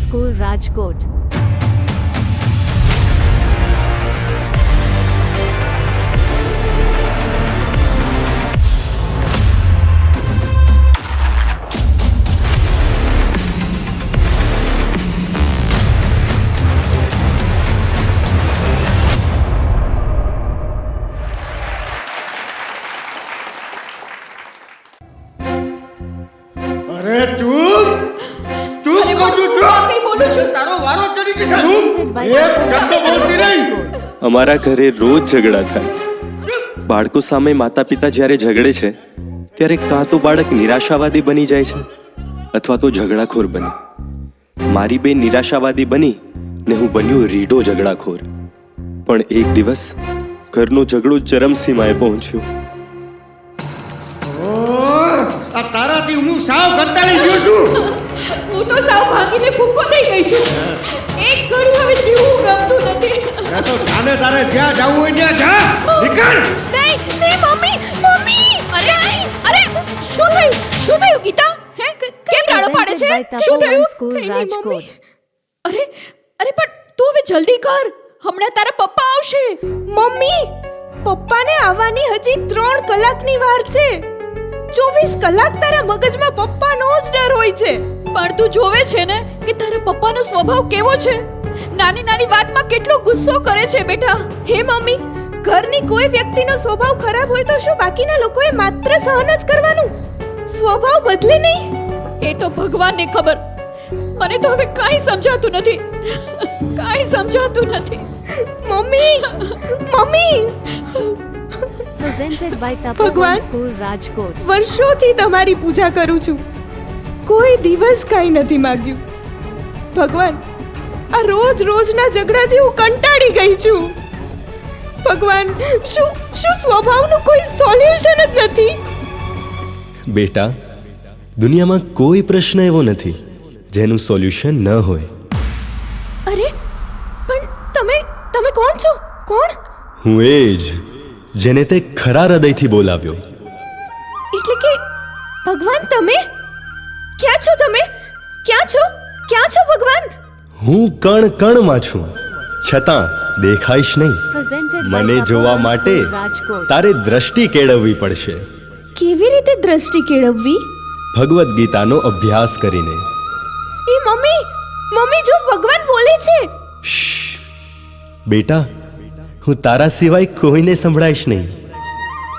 School, Rajkot. અરે ચૂપ ચૂપ અરે કહું છું, હું કંઈ બોલું છું? તારો વારો ચડી ગયો છે. Presented by ચૂપ એક શબ્દ બોલતી નહીં. અમારા ઘરે રોજ ઝઘડા થાય. બાળકો સામે માતા પિતા જ્યારે ઝઘડે છે ત્યારે કાં તો બાળક નિરાશાવાદી બની જાય છે અથવા તો ઝઘડાખોર બને. મારી બેન નિરાશાવાદી બની ને હું બન્યો રીઢો ઝઘડાખોર. પણ એક દિવસ ઘરનો ઝઘડો ચરમસીમાએ પહોંચ્યો. ઓહ, આ તારાથી હું સાવ કંટાળી ગયો છું. હું તો સાવ ભાગીને ભૂખો થઈ ગઈ છું. એક ઘડી હવે જીવવું ગમતું નથી. અરે તો જાને તારે જ્યાં જવું હોય ત્યાં જા. નીકળ. નહીં નહીં મમ્મી અરે શું થયું ગીતા? હે કેમ રાડો પાડે છે? શું થયું? School, કંઈ નહીં, Rajkot. મમ્મી. અરે પણ તું હવે જલ્દી કર. હમણાં તારા પપ્પા આવશે. મમ્મી પપ્પાને આવવાની હજી 3 કલાકની વાર છે. 24 કલાક તારા મગજમાં પપ્પાનો જ ડર હોય છે. પણ તું જોવે છે ને કે તારા પપ્પાનો સ્વભાવ કેવો છે. નાની નાની વાતમાં કેટલો ગુસ્સો કરે છે બેટા. હે મમ્મી ઘરની કોઈ વ્યક્તિનો સ્વભાવ ખરાબ હોય તો શું બાકીના લોકોએ માત્ર સહન જ કરવાનું? સ્વભાવ બદલે નહીં. એ તો ભગવાનને ખબર. મને તો હવે કાંઈ સમજાતું નથી. કાંઈ સમજાતું નથી. મમ્મી મમ્મી Presented by ભગવાન. Tapovan School, Rajkot. વર્ષોથી તમારી પૂજા કરું છું, કોઈ દિવસ કાંઈ નથી માંગ્યું. ભગવાન આ રોજના ઝઘડાથી હું કંટાળી ગઈ છું. ભગવાન શું સ્વભાવનું કોઈ સોલ્યુશન જ નથી? બેટા, દુનિયામાં કોઈ પ્રશ્ન એવો નથી જેનું સોલ્યુશન ન હોય. અરે પણ તમે કોણ છો? કોણ? હું એ જ જેને તે ખરા હૃદયથી બોલાવ્યો. એટલે કે ભગવાન તમે ક્યાં છો? તમે ક્યાં છો ભગવાન? હું કણ કણમાં છું, છતાં દેખાઈશ નહીં. Presented by મને જોવા Tapovan માટે School, Rajkot. તારે દ્રષ્ટિ કેળવવી પડશે. કેવી રીતે દ્રષ્ટિ કેળવવી? ભગવદ્ ગીતાનો અભ્યાસ કરીને. એ મમ્મી જો ભગવાન બોલે છે. શ્શ. બેટા, હું તારા સિવાય કોઈને સંભળાઈશ નહીં.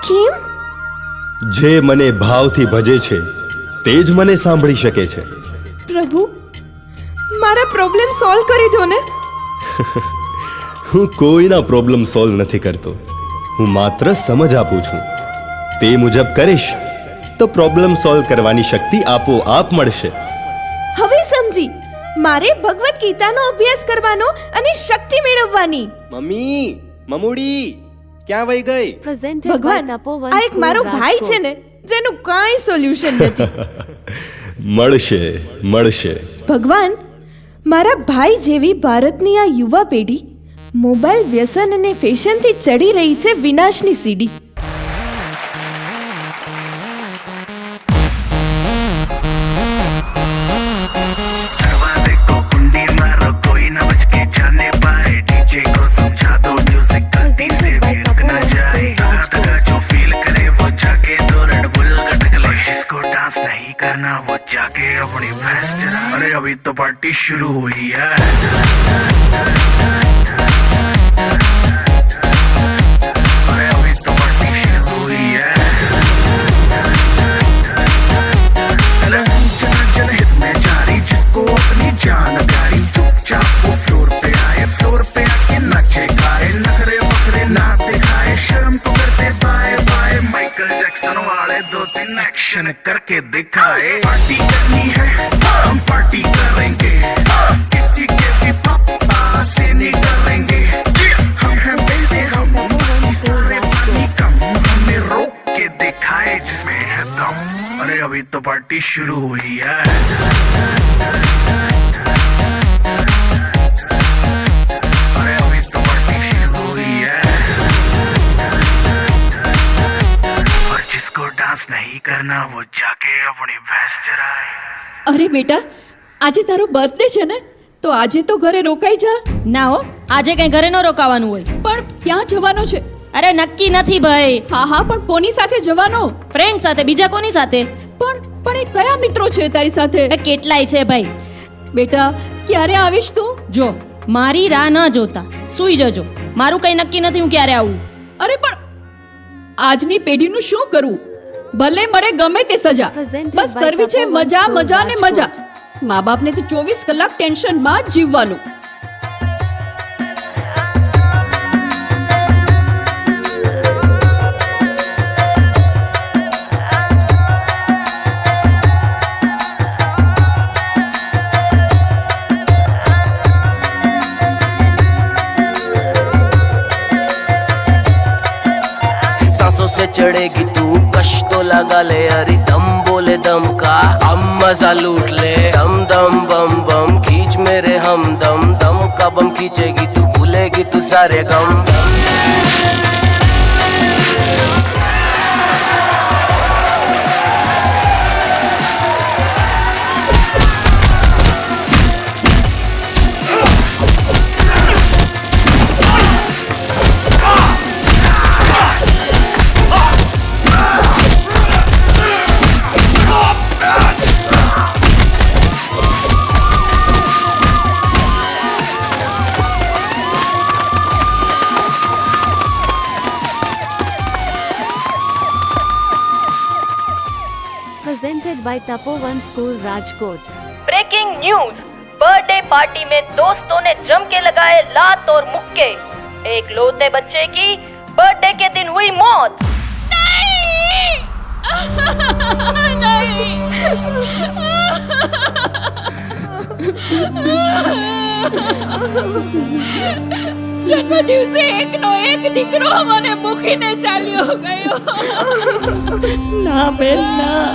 કેમ? જે મને ભાવથી ભજે છે તે જ મને સાંભળી શકે છે. પ્રભુ મારા પ્રોબ્લેમ સોલ્વ કરી દો ને. હું કોઈના પ્રોબ્લેમ સોલ્વ નથી કરતો. હું માત્ર સમજ આપું છું. તે મુજબ કરીશ તો પ્રોબ્લેમ સોલ્વ કરવાની શક્તિ આપોઆપ મળશે. હવે સમજી. મારે ભગવદ ગીતાનો અભ્યાસ કરવાનો અને શક્તિ મેળવવાની. મમ્મી, મમુડી ક્યાં વઈ ગઈ? Presented by ભગવાન Tapovan આ એક School, મારો ભાઈ છે Rajkot. ને જેનું કાંઈ સોલ્યુશન નથી. મળશે. ભગવાન મારા ભાઈ જેવી ભારતની આ યુવા પેઢી મોબાઈલ વ્યસન અને ફેશનથી ચડી રહી છે વિનાશની સીડી. दरवाजे को कुंडी मारो कोई न बच के जाने पाए डीजे को समझा दो म्यूजिक गलती से भी रुक ना जाए लगा जो फील करे वो जाके दो रेड बुल गटक ले जिसको डांस नहीं करना वो जाके अपनी भैंस चरा अरे अभी तो पार्टी शुरू हुई है अरे अभी तो पार्टी शुरू हुई है जनहित में जारी जिसको अपनी जान प्यारी चुपचाप वो फ्लोर पे आके नचे खाए नखरे बखरे ना दिखाए शर्म तो करते बाय बाय माइकल जैक्सन वाले 2-3 एक्शन करके दिखाए पार्टी करनी है हम पार्टी करेंगे किसी के भी पापा से नहीं डरेंगे हम हैं बेटे हम सारे पानी कम हमें रोक के दिखाए जिसमें है दम अरे अभी तो पार्टी शुरू हुई है अरे अभी तो पार्टी शुरू हुई है और जिसको डांस नहीं करना वो जाके अपनी भैंस चराए અરે બેટા આજે તારો બર્થડે છે ને તો આજે તો ઘરે રોકાઈ જા. ના હો, આજે કઈ ઘરે ન રોકાવાનું હોય. પણ ક્યાં જવાનો છે? અરે નક્કી નથી ભાઈ. હા હા, પણ કોની સાથે જવાનો? ફ્રેન્ડ સાથે, બીજા કોની સાથે? પણ એ કયા મિત્રો છે તારી સાથે? એ કેટલાય છે ભાઈ. બેટા, ક્યારે આવીશ તું? જો, મારી રાહ ન જોતા સૂઈ જજો. મારું કઈ નક્કી નથી હું ક્યારે આવું. અરે પણ આજની પેઢીનું શું કરવું? ભલે મળે ગમે તે સજા, Presented બસ by કરવી છે Tapovan મજા, School, મજા ને મજા. રાજકોટ. મા બાપને તો 24 કલાક ટેન્શનમાં જ જીવવાનું. सांसों से चढ़ेगी तू कश तो लगा ले अरे दम बोले दम का हम मजा लूट ले दम दम बम बम खींच मेरे हम दम दम का बम खींचेगी तू भूलेगी तू सारे गम Presented by Tapovan School, Rajkot. Breaking news, birthday party में दोस्तों ने जम के लगाए लात और मुक्के. एक लौते बच्चे की बर्थडे के दिन हुई मौत. જન્મ દિવસે એકનો એક દીકરો મને મૂકીને ચાલ્યો ગયો. ના બેન ના.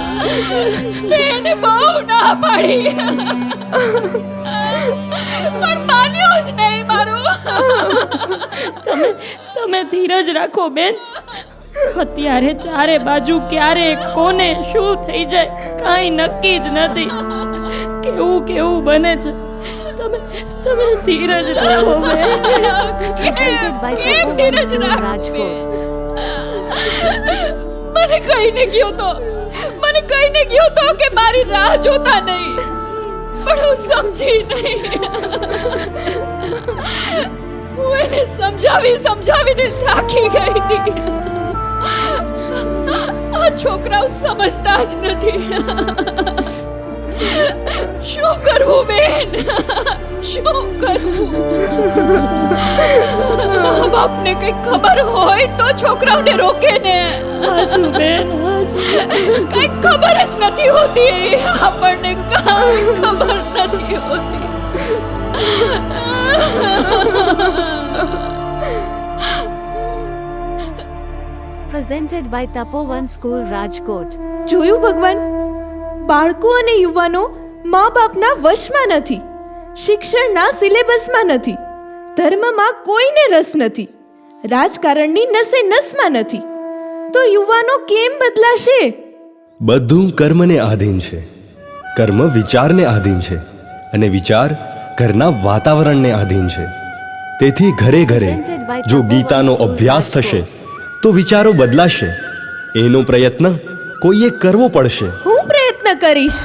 એને બહુ ના પાડી, પણ માન્યો જ નહીં મારું. તમે ધીરજ રાખો બેન. અત્યારે ચારે બાજુ ક્યારે કોને શું થઈ જાય કાંઈ નક્કી જ નથી. કેવું કેવું બને છે. તમે ધીરજ રાખો બેન. Presented by કેમ Tapovan ધીરજ School, રાખવી? Rajkot. મને કહીને ગયો તો કે મારી રાહ જોતા નહીં, પણ હું સમજી નહીં. હું એને સમજાવીને થાકી ગઈ હતી. આ છોકરાઓ સમજતા જ નથી. શું કરવું બેન, શું કરવું? મા બાપને કઈ ખબર હોય તો છોકરાઓને રોકે ને. હાચું બેન, કઈ ખબર જ નથી હોતી. આપણને કઈ ખબર નથી હોતી. Presented by Tapovan School, Rajkot. જોયું ભગવાન, બાળકો અને યુવાનો મા બાપના વશમાં નથી, શિક્ષણના સિલેબસમાં નથી, ધર્મમાં કોઈને રસ નથી, રાજકારણની નસે નસમાં નથી, તો યુવાનો કેમ બદલાશે? બધું કર્મને આધીન છે. કર્મ વિચારને આધીન છે અને વિચાર ઘરના વાતાવરણને આધીન છે. તેથી ઘરે ઘરે જો ગીતાનો અભ્યાસ થશે તો વિચારો બદલાશે. એનો પ્રયત્ન કોઈએ કરવો પડશે. હું પ્રયત્ન કરીશ.